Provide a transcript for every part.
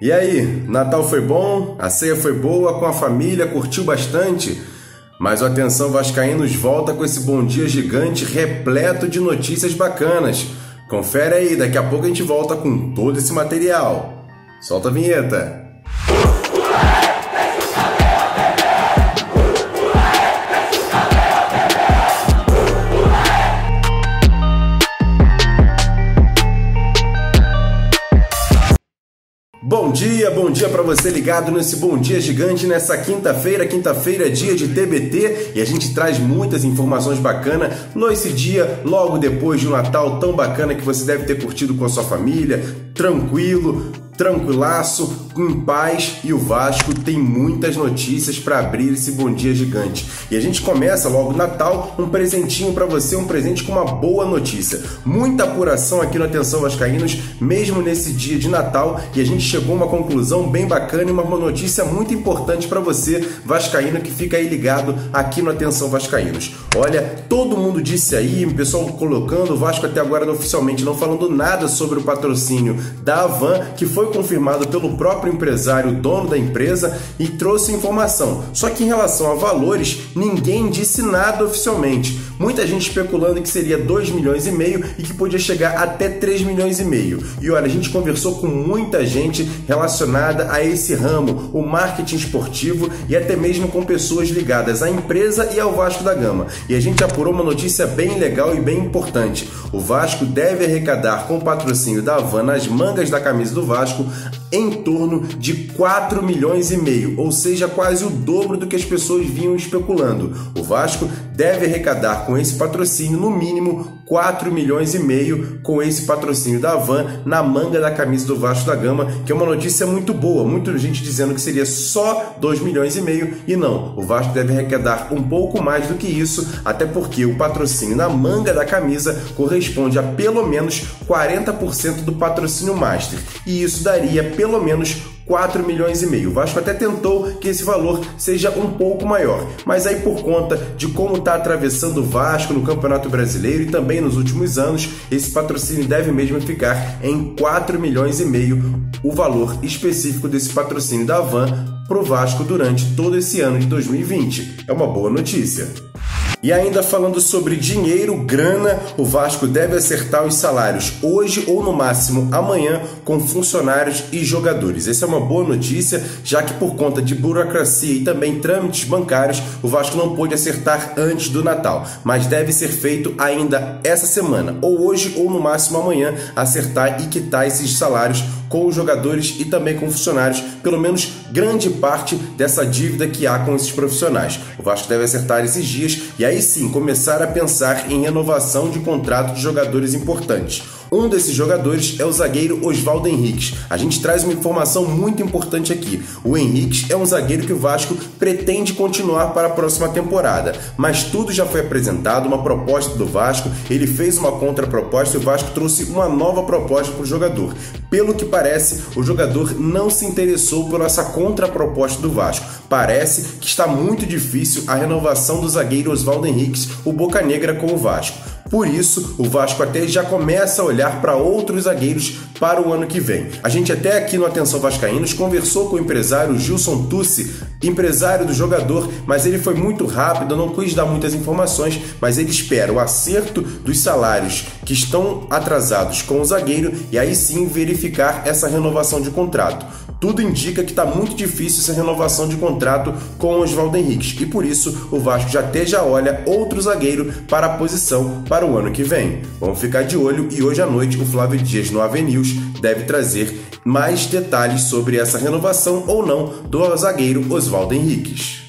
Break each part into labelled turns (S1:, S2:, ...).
S1: E aí, Natal foi bom? A ceia foi boa? Com a família? Curtiu bastante? Mas o Atenção Vascaínos volta com esse bom dia gigante repleto de notícias bacanas. Confere aí, daqui a pouco a gente volta com todo esse material. Solta a vinheta. Bom dia para você ligado nesse Bom Dia Gigante nessa quinta-feira é dia de TBT e a gente traz muitas informações bacanas nesse dia, logo depois de um Natal tão bacana que você deve ter curtido com a sua família, tranquilaço, em paz, e o Vasco tem muitas notícias para abrir esse Bom Dia Gigante. E a gente começa logo no Natal, um presentinho para você, um presente com uma boa notícia. Muita apuração aqui no Atenção Vascaínos, mesmo nesse dia de Natal, e a gente chegou a uma conclusão bem bacana e uma notícia muito importante para você, vascaíno, que fica aí ligado aqui no Atenção Vascaínos. Olha, todo mundo disse aí, o pessoal colocando, o Vasco até agora oficialmente não falando nada sobre o patrocínio da Havan, que foi confirmado pelo próprio empresário, dono da empresa, e trouxe informação. Só que em relação a valores, ninguém disse nada oficialmente. Muita gente especulando que seria 2,5 milhões e que podia chegar até 3,5 milhões. E olha, a gente conversou com muita gente relacionada a esse ramo, o marketing esportivo, e até mesmo com pessoas ligadas à empresa e ao Vasco da Gama. E a gente apurou uma notícia bem legal e bem importante. O Vasco deve arrecadar com o patrocínio da Havan nas mangas da camisa do Vasco em torno de 4,5 milhões, ou seja, quase o dobro do que as pessoas vinham especulando. O Vasco deve arrecadar com esse patrocínio, no mínimo, 4,5 milhões com esse patrocínio da Havan na manga da camisa do Vasco da Gama, que é uma notícia muito boa. Muita gente dizendo que seria só 2,5 milhões e não, o Vasco deve arrecadar um pouco mais do que isso, até porque o patrocínio na manga da camisa corresponde a pelo menos 40% do patrocínio master, e isso daria pelo menos 4,5 milhões. O Vasco até tentou que esse valor seja um pouco maior, mas aí por conta de como está atravessando o Vasco no Campeonato Brasileiro e também nos últimos anos, esse patrocínio deve mesmo ficar em 4,5 milhões, o valor específico desse patrocínio da Havan para o Vasco durante todo esse ano de 2020. É uma boa notícia. E ainda falando sobre dinheiro, grana, o Vasco deve acertar os salários hoje ou no máximo amanhã com funcionários e jogadores. Essa é uma boa notícia, já que por conta de burocracia e também trâmites bancários, o Vasco não pôde acertar antes do Natal, mas deve ser feito ainda essa semana, ou hoje ou no máximo amanhã, acertar e quitar esses salários com os jogadores e também com funcionários, pelo menos grande parte dessa dívida que há com esses profissionais. O Vasco deve acertar esses dias e aí sim começar a pensar em renovação de contrato de jogadores importantes. Um desses jogadores é o zagueiro Oswaldo Henriques. A gente traz uma informação muito importante aqui. O Henriques é um zagueiro que o Vasco pretende continuar para a próxima temporada, mas tudo já foi apresentado, uma proposta do Vasco, ele fez uma contraproposta e o Vasco trouxe uma nova proposta para o jogador. Pelo que parece, o jogador não se interessou por essa contraproposta do Vasco. Parece que está muito difícil a renovação do zagueiro Oswaldo Henriques, o Boca Negra, com o Vasco. Por isso, o Vasco até já começa a olhar para outros zagueiros para o ano que vem. A gente até aqui no Atenção Vascaínos conversou com o empresário Gilson Tussi, empresário do jogador, mas ele foi muito rápido, não quis dar muitas informações, mas ele espera o acerto dos salários que estão atrasados com o zagueiro e aí sim verificar essa renovação de contrato. Tudo indica que está muito difícil essa renovação de contrato com o Oswaldo Henriques e por isso o Vasco já olha outro zagueiro para a posição para o ano que vem. Vamos ficar de olho e hoje à noite o Flávio Dias no AV News deve trazer mais detalhes sobre essa renovação ou não do zagueiro Oswaldo Henriques.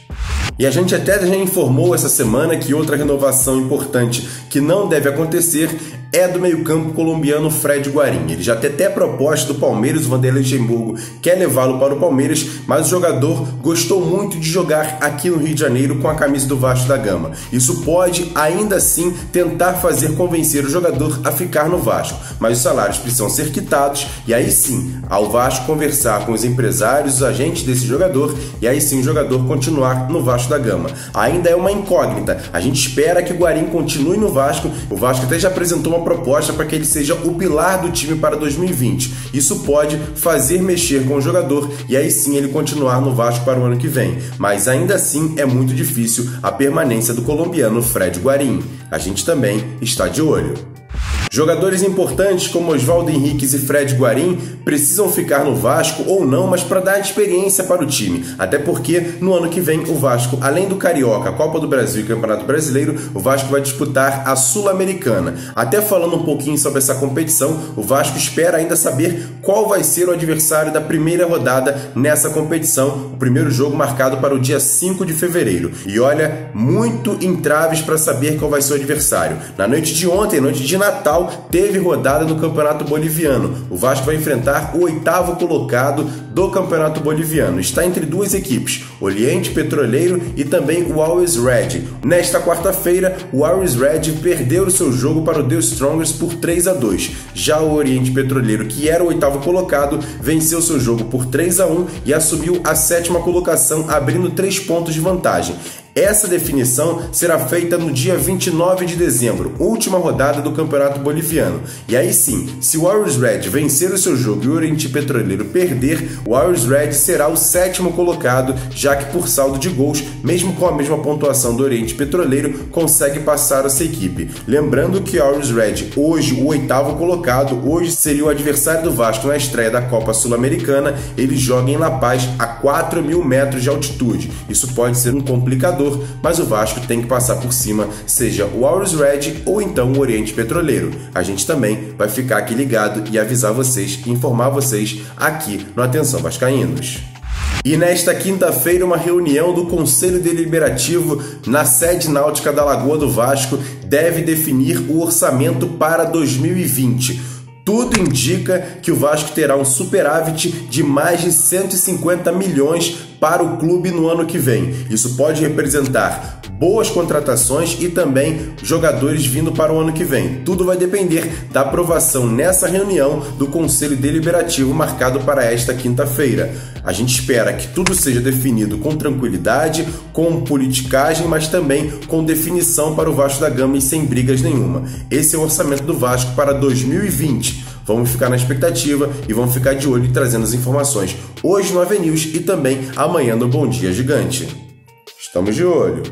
S1: E a gente até já informou essa semana que outra renovação importante que não deve acontecer é do meio-campo colombiano Fred Guarín. Ele já tem até proposta do Palmeiras, o Vanderlei Luxemburgo quer levá-lo para o Palmeiras, mas o jogador gostou muito de jogar aqui no Rio de Janeiro com a camisa do Vasco da Gama. Isso pode, ainda assim, tentar fazer convencer o jogador a ficar no Vasco, mas os salários precisam ser quitados e aí sim, ao Vasco conversar com os empresários, os agentes desse jogador, e aí sim o jogador continuar no Vasco da Gama. Ainda é uma incógnita, a gente espera que o Guarín continue no Vasco, o Vasco até já apresentou uma uma proposta para que ele seja o pilar do time para 2020. Isso pode fazer mexer com o jogador e aí sim ele continuar no Vasco para o ano que vem. Mas ainda assim é muito difícil a permanência do colombiano Fred Guarín. A gente também está de olho. Jogadores importantes como Oswaldo Henriquez e Fred Guarín precisam ficar no Vasco ou não, mas para dar experiência para o time. Até porque no ano que vem o Vasco, além do Carioca, Copa do Brasil e Campeonato Brasileiro, o Vasco vai disputar a Sul-Americana. Até falando um pouquinho sobre essa competição, o Vasco espera ainda saber qual vai ser o adversário da primeira rodada nessa competição, o primeiro jogo marcado para o dia 5 de fevereiro. E olha, muito entraves para saber qual vai ser o adversário. Na noite de ontem, noite de Natal, teve rodada no Campeonato Boliviano. O Vasco vai enfrentar o 8º colocado do Campeonato Boliviano. Está entre duas equipes, Oriente Petroleiro e também o Always Red. Nesta quarta-feira, o Always Red perdeu o seu jogo para o The Strongest por 3-2. Já o Oriente Petroleiro, que era o 8º colocado, venceu seu jogo por 3-1 e assumiu a 7ª colocação, abrindo 3 pontos de vantagem. Essa definição será feita no dia 29 de dezembro, última rodada do Campeonato Boliviano. E aí sim, se o Always Red vencer o seu jogo e o Oriente Petroleiro perder, o Always Red será o 7º colocado, já que por saldo de gols, mesmo com a mesma pontuação do Oriente Petroleiro, consegue passar essa equipe. Lembrando que o Always Red, hoje o 8º colocado, hoje seria o adversário do Vasco na estreia da Copa Sul-Americana. Ele joga em La Paz a 4.000 metros de altitude. Isso pode ser um complicador, mas o Vasco tem que passar por cima, seja o Always Red ou então o Oriente Petroleiro. A gente também vai ficar aqui ligado e avisar vocês, informar vocês aqui no Atenção Vascaínos. E nesta quinta-feira, uma reunião do Conselho Deliberativo na sede náutica da Lagoa do Vasco deve definir o orçamento para 2020. Tudo indica que o Vasco terá um superávit de mais de 150 milhões para o clube no ano que vem. Isso pode representar boas contratações e também jogadores vindo para o ano que vem. Tudo vai depender da aprovação nessa reunião do Conselho Deliberativo marcado para esta quinta-feira. A gente espera que tudo seja definido com tranquilidade, com politicagem, mas também com definição para o Vasco da Gama e sem brigas nenhuma. Esse é o orçamento do Vasco para 2020. Vamos ficar na expectativa e vamos ficar de olho e trazendo as informações hoje no AVNews e também amanhã no Bom Dia Gigante. Estamos de olho.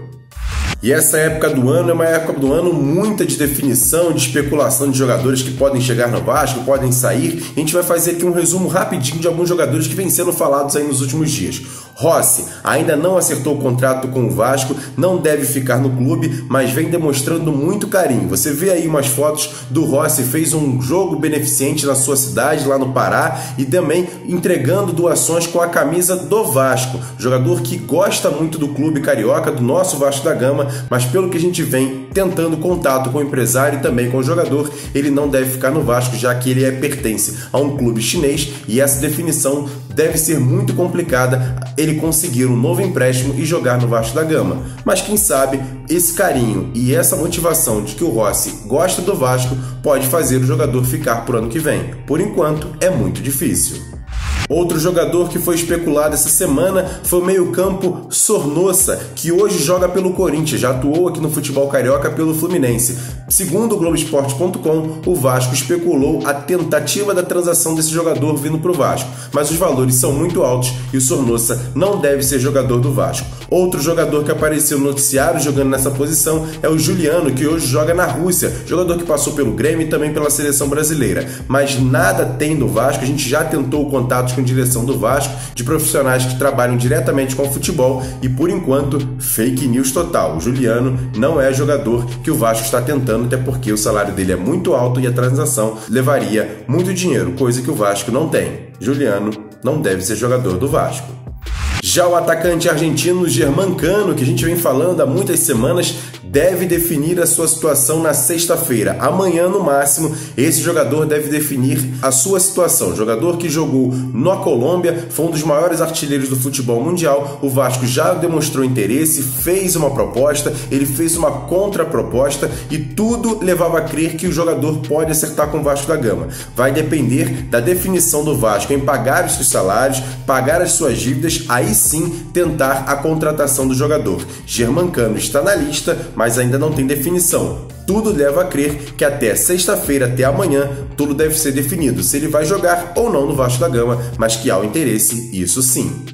S1: E essa época do ano é uma época do ano muita de definição, de especulação de jogadores que podem chegar no Vasco, podem sair. A gente vai fazer aqui um resumo rapidinho de alguns jogadores que vêm sendo falados aí nos últimos dias. Rossi ainda não acertou o contrato com o Vasco, não deve ficar no clube, mas vem demonstrando muito carinho. Você vê aí umas fotos do Rossi, fez um jogo beneficente na sua cidade, lá no Pará, e também entregando doações com a camisa do Vasco. Jogador que gosta muito do clube carioca, do nosso Vasco da Gama, mas pelo que a gente vem tentando contato com o empresário e também com o jogador, ele não deve ficar no Vasco, já que ele pertence a um clube chinês e essa definição deve ser muito complicada, ele conseguir um novo empréstimo e jogar no Vasco da Gama. Mas quem sabe esse carinho e essa motivação de que o Rossi gosta do Vasco pode fazer o jogador ficar por ano que vem. Por enquanto, é muito difícil. Outro jogador que foi especulado essa semana foi o meio-campo Sornosa, que hoje joga pelo Corinthians, já atuou aqui no futebol carioca pelo Fluminense. Segundo o Globoesporte.com, o Vasco especulou a tentativa da transação desse jogador vindo para o Vasco, mas os valores são muito altos e o Sornosa não deve ser jogador do Vasco. Outro jogador que apareceu no noticiário jogando nessa posição é o Juliano, que hoje joga na Rússia, jogador que passou pelo Grêmio e também pela seleção brasileira. Mas nada tem do Vasco, a gente já tentou contatos com a direção do Vasco, de profissionais que trabalham diretamente com o futebol e, por enquanto, fake news total. O Juliano não é jogador que o Vasco está tentando, até porque o salário dele é muito alto e a transação levaria muito dinheiro, coisa que o Vasco não tem. Juliano não deve ser jogador do Vasco. Já o atacante argentino Germancano, que a gente vem falando há muitas semanas, deve definir a sua situação na sexta-feira. Amanhã, no máximo, esse jogador deve definir a sua situação. Jogador que jogou na Colômbia, foi um dos maiores artilheiros do futebol mundial. O Vasco já demonstrou interesse, fez uma proposta, ele fez uma contraproposta e tudo levava a crer que o jogador pode acertar com o Vasco da Gama. Vai depender da definição do Vasco em pagar os seus salários, pagar as suas dívidas, aí sim tentar a contratação do jogador. Germancano está na lista, mas ainda não tem definição. tudo leva a crer que até sexta-feira, até amanhã, tudo deve ser definido, se ele vai jogar ou não no Vasco da Gama, mas que há o interesse, isso sim.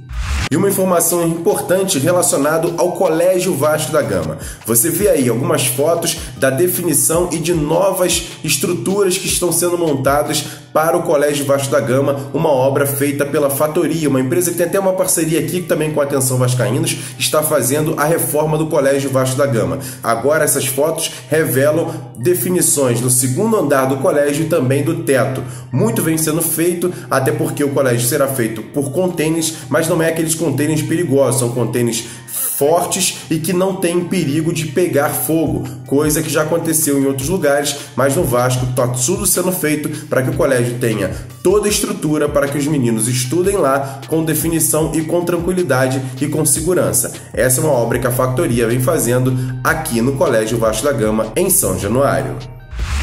S1: E uma informação importante relacionada ao Colégio Vasco da Gama. Você vê aí algumas fotos da definição e de novas estruturas que estão sendo montadas para o Colégio Vasco da Gama, uma obra feita pela Fatoria, uma empresa que tem até uma parceria aqui também com a Atenção Vascaínos, está fazendo a reforma do Colégio Vasco da Gama. Agora essas fotos revelam definições no segundo andar do colégio e também do teto. Muito vem sendo feito, até porque o colégio será feito por contêineres, mas não é aqueles contêineres perigosos, são contêineres fortes e que não tem perigo de pegar fogo, coisa que já aconteceu em outros lugares, mas no Vasco está tudo sendo feito para que o colégio tenha toda a estrutura para que os meninos estudem lá com definição e com tranquilidade e com segurança. Essa é uma obra que a Fatoria vem fazendo aqui no Colégio Vasco da Gama, em São Januário.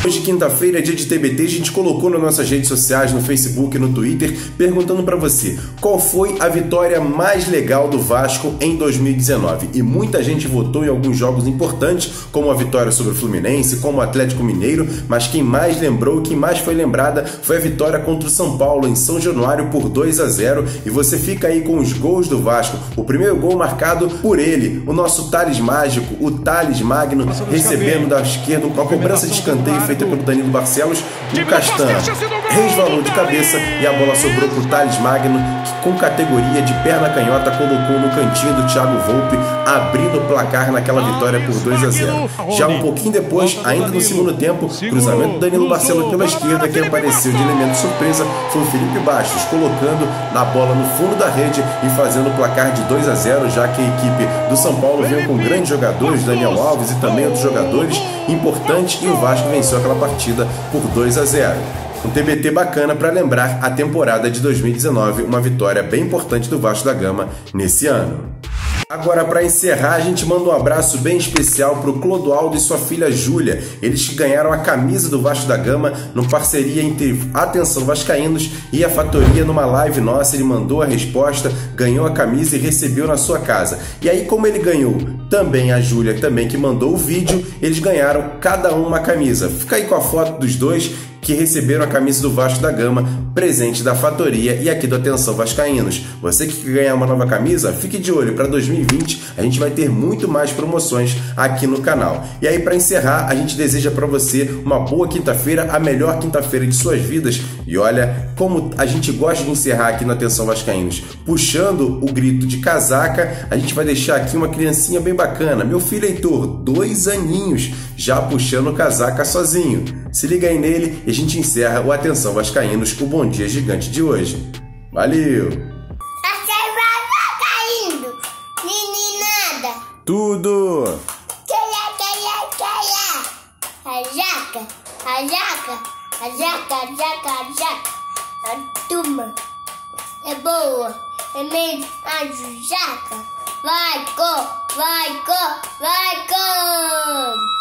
S1: Hoje, quinta-feira, é dia de TBT, a gente colocou nas nossas redes sociais, no Facebook e no Twitter, perguntando para você qual foi a vitória mais legal do Vasco em 2019. E muita gente votou em alguns jogos importantes, como a vitória sobre o Fluminense, como o Atlético Mineiro, mas quem mais lembrou, quem mais foi lembrada foi a vitória contra o São Paulo em São Januário por 2-0. E você fica aí com os gols do Vasco. O primeiro gol marcado por ele, o nosso Thales Mágico, o Thales Magno, recebendo da esquerda uma cobrança de escanteio feita pelo Danilo Barcelos, o Castanha resvalou de cabeça e a bola sobrou para o Thales Magno, que com categoria de perna canhota colocou no cantinho do Thiago Volpe, abrindo o placar naquela vitória por 2-0. Já um pouquinho depois, ainda no segundo tempo, cruzamento do Danilo Barcelos pela esquerda, quem apareceu de elemento surpresa foi o Felipe Bastos, colocando na bola no fundo da rede e fazendo o placar de 2-0, já que a equipe do São Paulo veio com grandes jogadores, Daniel Alves e também outros jogadores importantes, e o Vasco venceu aquela partida por 2-0. Um TBT bacana para lembrar a temporada de 2019, uma vitória bem importante do Vasco da Gama nesse ano. Agora, para encerrar, a gente manda um abraço bem especial para o Clodoaldo e sua filha Júlia. Eles que ganharam a camisa do Vasco da Gama numa parceria entre Atenção Vascaínos e a Fatoria numa live nossa. Ele mandou a resposta, ganhou a camisa e recebeu na sua casa. E aí, como ele ganhou também a Júlia, também que mandou o vídeo, eles ganharam cada um uma camisa. Fica aí com a foto dos dois que receberam a camisa do Vasco da Gama, presente da Fatoria e aqui do Atenção Vascaínos. Você que quer ganhar uma nova camisa, fique de olho, para 2020 a gente vai ter muito mais promoções aqui no canal. E aí, para encerrar, a gente deseja para você uma boa quinta-feira, a melhor quinta-feira de suas vidas. E olha, como a gente gosta de encerrar aqui no Atenção Vascaínos, puxando o grito de casaca, a gente vai deixar aqui uma criancinha bem bacana, meu filho Heitor, 2 aninhos, já puxando casaca sozinho. Se liga aí nele e a gente encerra o Atenção Vascaínos, o Bom Dia Gigante de hoje. Valeu!
S2: Atenção Vascaínos, meninada!
S1: Tudo!
S2: A jaca, a jaca, a jaca, a jaca, a jaca, a turma é boa, é mesmo a jaca. Vai, vai, vai, com!